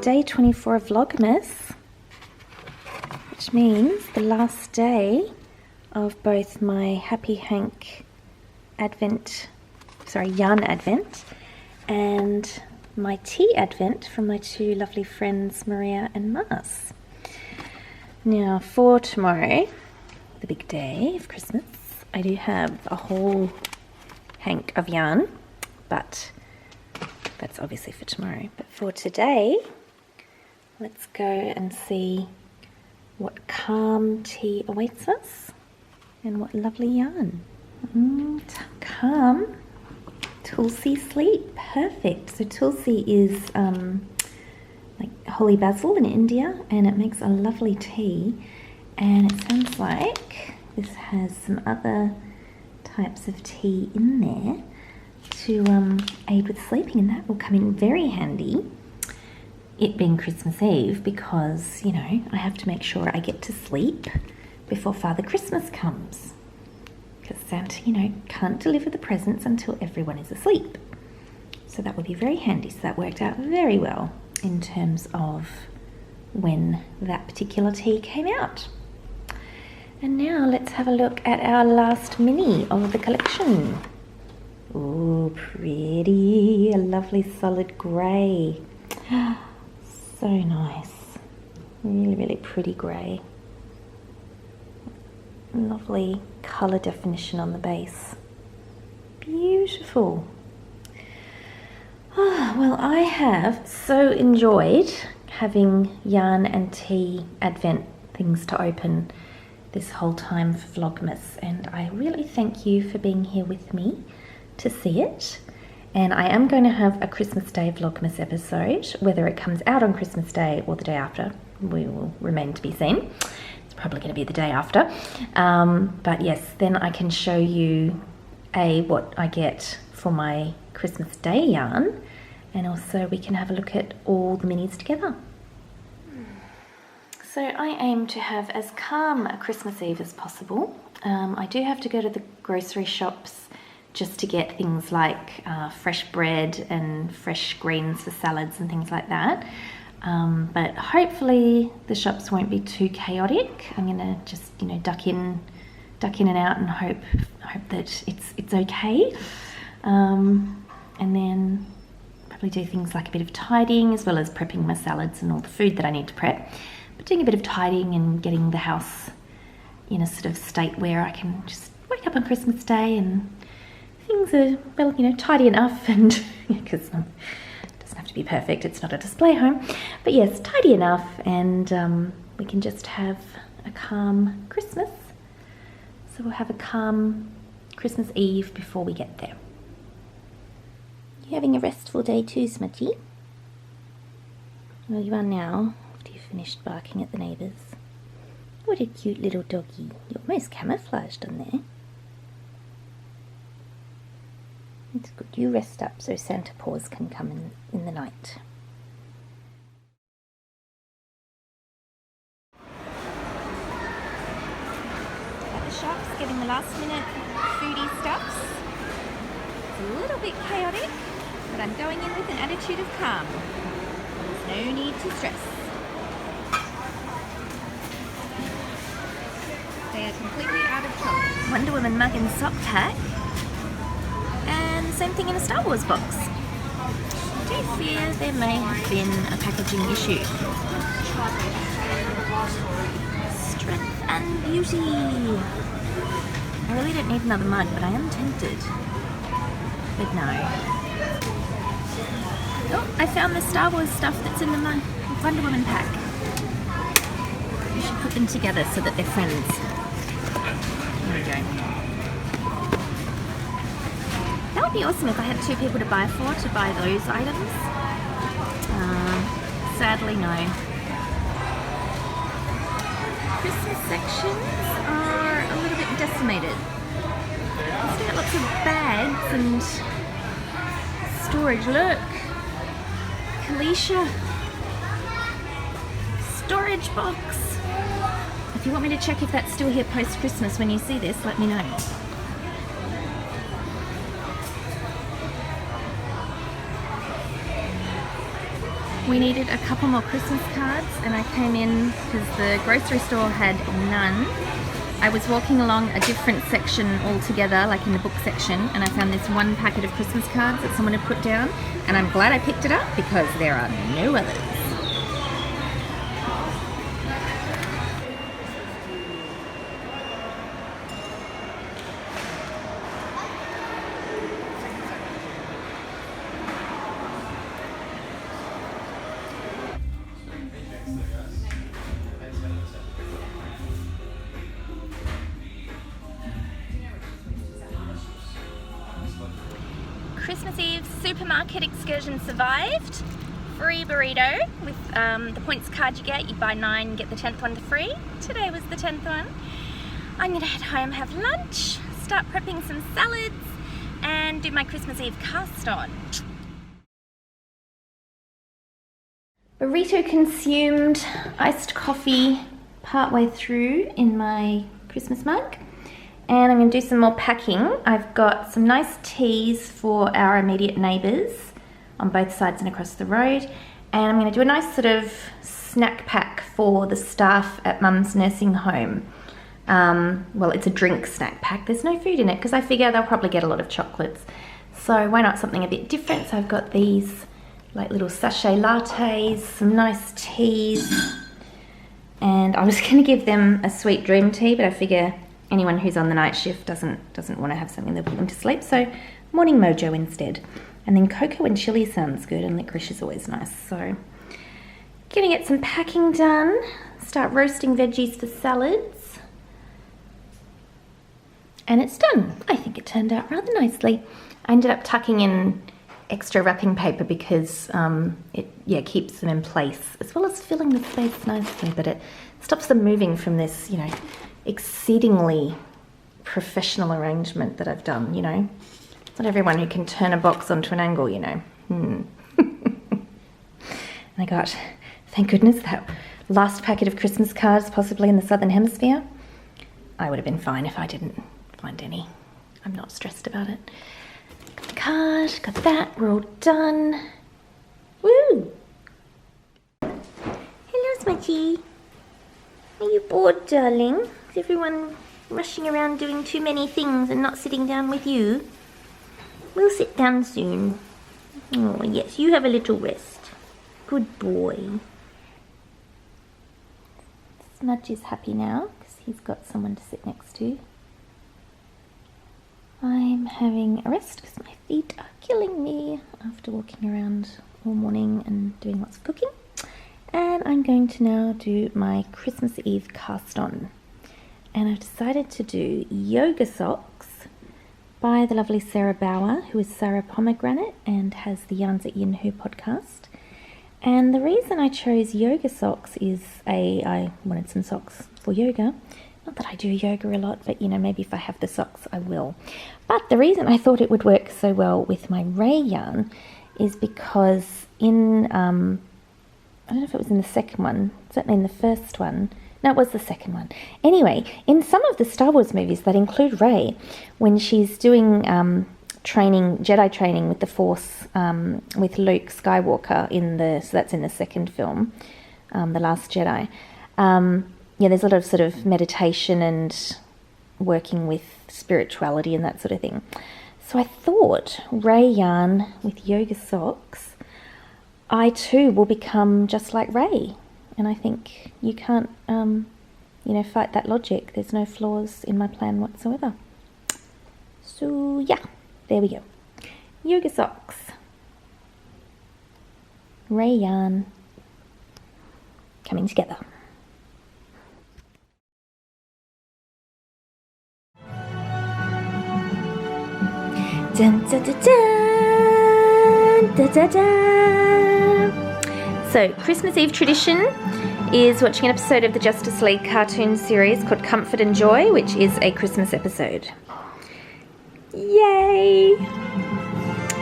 day 24 of Vlogmas, which means the last day of both my Happy Hank yarn advent and my tea advent from my two lovely friends Maria and Mars. Now for tomorrow, the big day of Christmas, I do have a whole hank of yarn, but that's obviously for tomorrow. But for today, let's go and see what calm tea awaits us and what lovely yarn. Calm Tulsi Sleep, perfect. So Tulsi is like holy basil in India, and it makes a lovely tea, and it sounds like this has some other types of tea in there to aid with sleeping, and that will come in very handy, it being Christmas Eve, because, you know, I have to make sure I get to sleep before Father Christmas comes, because Santa, you know, can't deliver the presents until everyone is asleep. So that would be very handy. So that worked out very well in terms of when that particular tea came out. And now let's have a look at our last mini of the collection. Oh, pretty, a lovely solid grey. So nice, really pretty grey. Lovely colour definition on the base, beautiful. Well, I have so enjoyed having yarn and tea advent things to open this whole time for Vlogmas, and I really thank you for being here with me to see it. And I am going to have a Christmas Day Vlogmas episode, whether it comes out on Christmas Day or the day after, we will remain to be seen. It's probably going to be the day after, but yes, then I can show you what I get for my Christmas Day yarn, and also we can have a look at all the minis together. So I aim to have as calm a Christmas Eve as possible. I do have to go to the grocery shops just to get things like fresh bread and fresh greens for salads and things like that. But hopefully the shops won't be too chaotic. I'm gonna just, you know, duck in and out and hope that it's okay. And then probably do things like a bit of tidying, as well as prepping my salads and all the food that I need to prep. But doing a bit of tidying and getting the house in a sort of state where I can just wake up on Christmas Day and things are, well, you know, tidy enough, and because it doesn't have to be perfect, it's not a display home, but yes, tidy enough, and we can just have a calm Christmas. So we'll have a calm Christmas Eve before we get there. You having a restful day too, Smudgy? Well, you are now, after you've finished barking at the neighbours. What a cute little doggy. You're almost camouflaged on there. It's good you rest up so Santa Paws can come in the night. At the shops, getting the last minute foodie stuffs. It's a little bit chaotic, but I'm going in with an attitude of calm. There's no need to stress. They are completely out of trouble. Wonder Woman mug and sock pack. Same thing in a Star Wars box. I do fear there may have been a packaging issue. Strength and beauty. I really don't need another mug, but I am tempted. But no. Oh, I found the Star Wars stuff that's in the Wonder Woman pack. You should put them together so that they're friends. There we go. That would be awesome if I had two people to buy those items. Sadly, no. Christmas sections are a little bit decimated. Let's get lots of bags and storage. Look, Kalisha, storage box. If you want me to check if that's still here post-Christmas when you see this, let me know. We needed a couple more Christmas cards, and I came in because the grocery store had none. I was walking along a different section altogether, like in the book section, and I found this one packet of Christmas cards that someone had put down, and I'm glad I picked it up because there are no others. Christmas Eve supermarket excursion survived. Free burrito with the points card you get. You buy 9, get the 10th one for free. Today was the 10th one. I'm gonna head home, have lunch, start prepping some salads, and do my Christmas Eve cast on. Burrito consumed, iced coffee partway through in my Christmas mug. And I'm going to do some more packing. I've got some nice teas for our immediate neighbours on both sides and across the road. And I'm going to do a nice sort of snack pack for the staff at Mum's nursing home. Well, it's a drink snack pack. There's no food in it because I figure they'll probably get a lot of chocolates. So why not something a bit different? So I've got these like little sachet lattes, some nice teas. And I was going to give them a sweet dream tea, but I figure anyone who's on the night shift doesn't want to have something that'll put them to sleep, so morning mojo instead. And then cocoa and chili sounds good, and licorice is always nice. So gonna get some packing done, start roasting veggies for salads, and it's done. I think it turned out rather nicely. I ended up tucking in extra wrapping paper because it keeps them in place, as well as filling the space nicely, but it stops them moving from this, you know, exceedingly professional arrangement that I've done, you know. It's not everyone who can turn a box onto an angle, you know. And I got, thank goodness, that last packet of Christmas cards, possibly in the Southern Hemisphere. I would have been fine if I didn't find any. I'm not stressed about it. Got the card, got that, we're all done. Woo! Hello, Smudgy. Are you bored, darling? Is everyone rushing around doing too many things and not sitting down with you? We'll sit down soon. Oh, yes, you have a little rest. Good boy. Smudge is happy now because he's got someone to sit next to. I'm having a rest because my feet are killing me after walking around all morning and doing lots of cooking. And I'm going to now do my Christmas Eve cast on. And I've decided to do yoga socks by the lovely Sarah Bauer, who is Sarah Pomegranate and has the Yarns at Yin Hu podcast. And the reason I chose yoga socks is I wanted some socks for yoga. Not that I do yoga a lot, but you know, maybe if I have the socks, I will. But the reason I thought it would work so well with my Ray yarn is because in, I don't know if it was in the second one, certainly in the first one. No, it was the second one. Anyway, in some of the Star Wars movies that include Rey, when she's doing Jedi training with the Force with Luke Skywalker so that's in the second film, The Last Jedi. Yeah, there's a lot of sort of meditation and working with spirituality and that sort of thing. So I thought Rey yarn with yoga socks, I too will become just like Rey. And I think you can't, fight that logic. There's no flaws in my plan whatsoever. So yeah, there we go. Yoga socks. Rey yarn coming together. Dun, dun, dun, dun, dun, dun, dun. So, Christmas Eve tradition is watching an episode of the Justice League cartoon series called Comfort and Joy, which is a Christmas episode. Yay!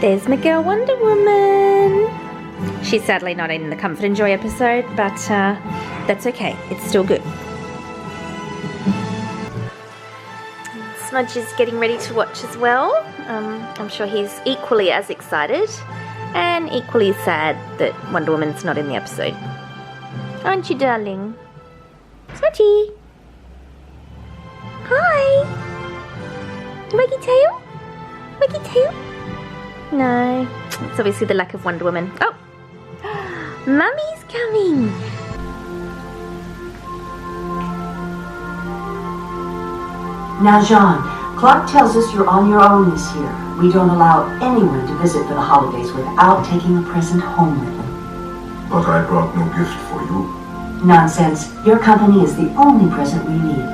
There's my girl Wonder Woman. She's sadly not in the Comfort and Joy episode, but that's okay. It's still good. Smudge is getting ready to watch as well. I'm sure he's equally as excited. And equally sad that Wonder Woman's not in the episode. Aren't you, darling? Smudgy! Hi! Waggy tail? Waggy tail? No, it's obviously the lack of Wonder Woman. Oh! Mummy's coming! Now, Jean, Clark tells us you're on your own this year. We don't allow anyone to visit for the holidays without taking a present home with them. But I brought no gift for you. Nonsense. Your company is the only present we need.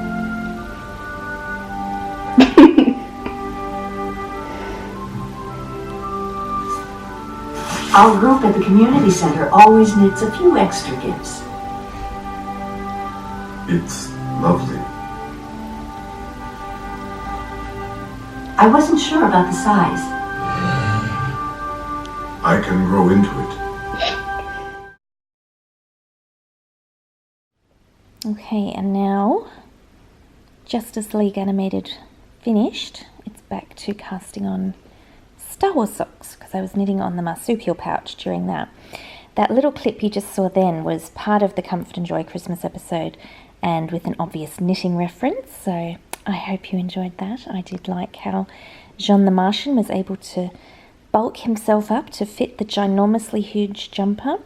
Our group at the community center always knits a few extra gifts. It's lovely. I wasn't sure about the size. I can grow into it. Okay, and now Justice League Animated finished. It's back to casting on Star Wars socks, because I was knitting on the marsupial pouch during that. That little clip you just saw then was part of the Comfort and Joy Christmas episode, and with an obvious knitting reference, so I hope you enjoyed that. I did like how Jean the Martian was able to bulk himself up to fit the ginormously huge jumper.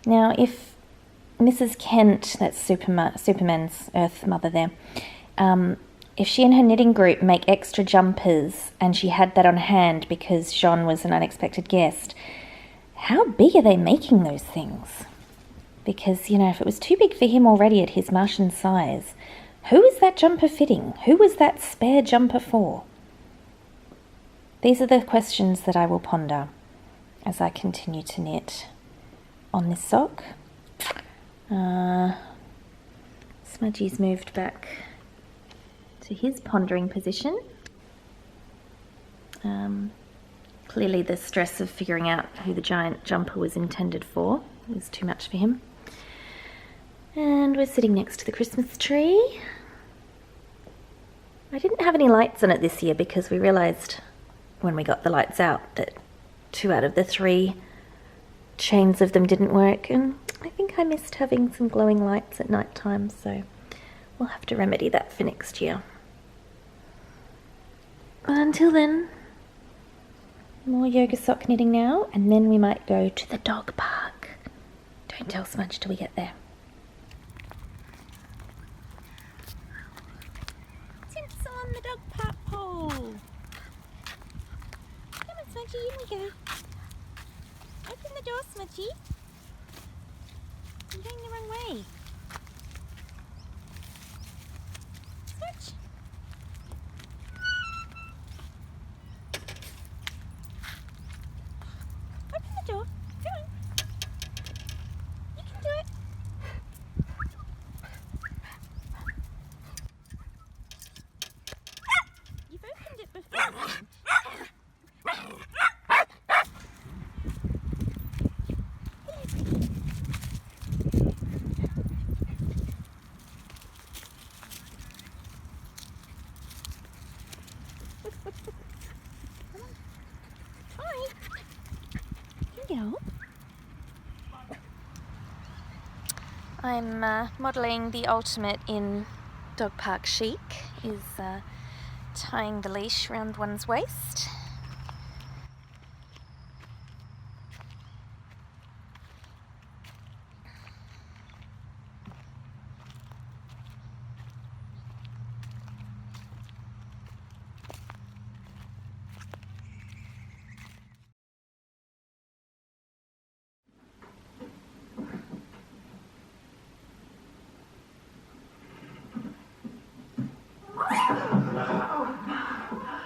Now, if Mrs. Kent, that's Superman's Earth mother there, if she and her knitting group make extra jumpers and she had that on hand because Jean was an unexpected guest, how big are they making those things? Because, you know, if it was too big for him already at his Martian size, who is that jumper fitting? Who was that spare jumper for? These are the questions that I will ponder as I continue to knit on this sock. Smudgy's moved back to his pondering position. Clearly the stress of figuring out who the giant jumper was intended for was too much for him. And we're sitting next to the Christmas tree. I didn't have any lights on it this year because we realised when we got the lights out that 2 out of the 3 chains of them didn't work, and I think I missed having some glowing lights at night time, so we'll have to remedy that for next year. Until then, more yoga sock knitting now, and then we might go to the dog park. Don't tell Smudge till we get there. Tinsel on the dog park pole. Come on, Smudgy, in we go. Open the door, Smudgy. I'm going the wrong way. Smudge. Open the door. Go on. You can do it. You've opened it before. I'm modelling the ultimate in dog park chic, is tying the leash around one's waist.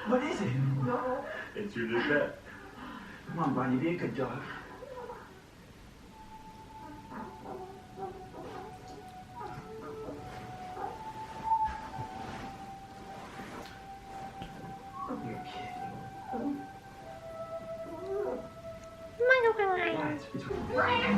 What is it? It's your new pet. Come on, Barney, be a good dog. You're kidding. Yeah, it's really...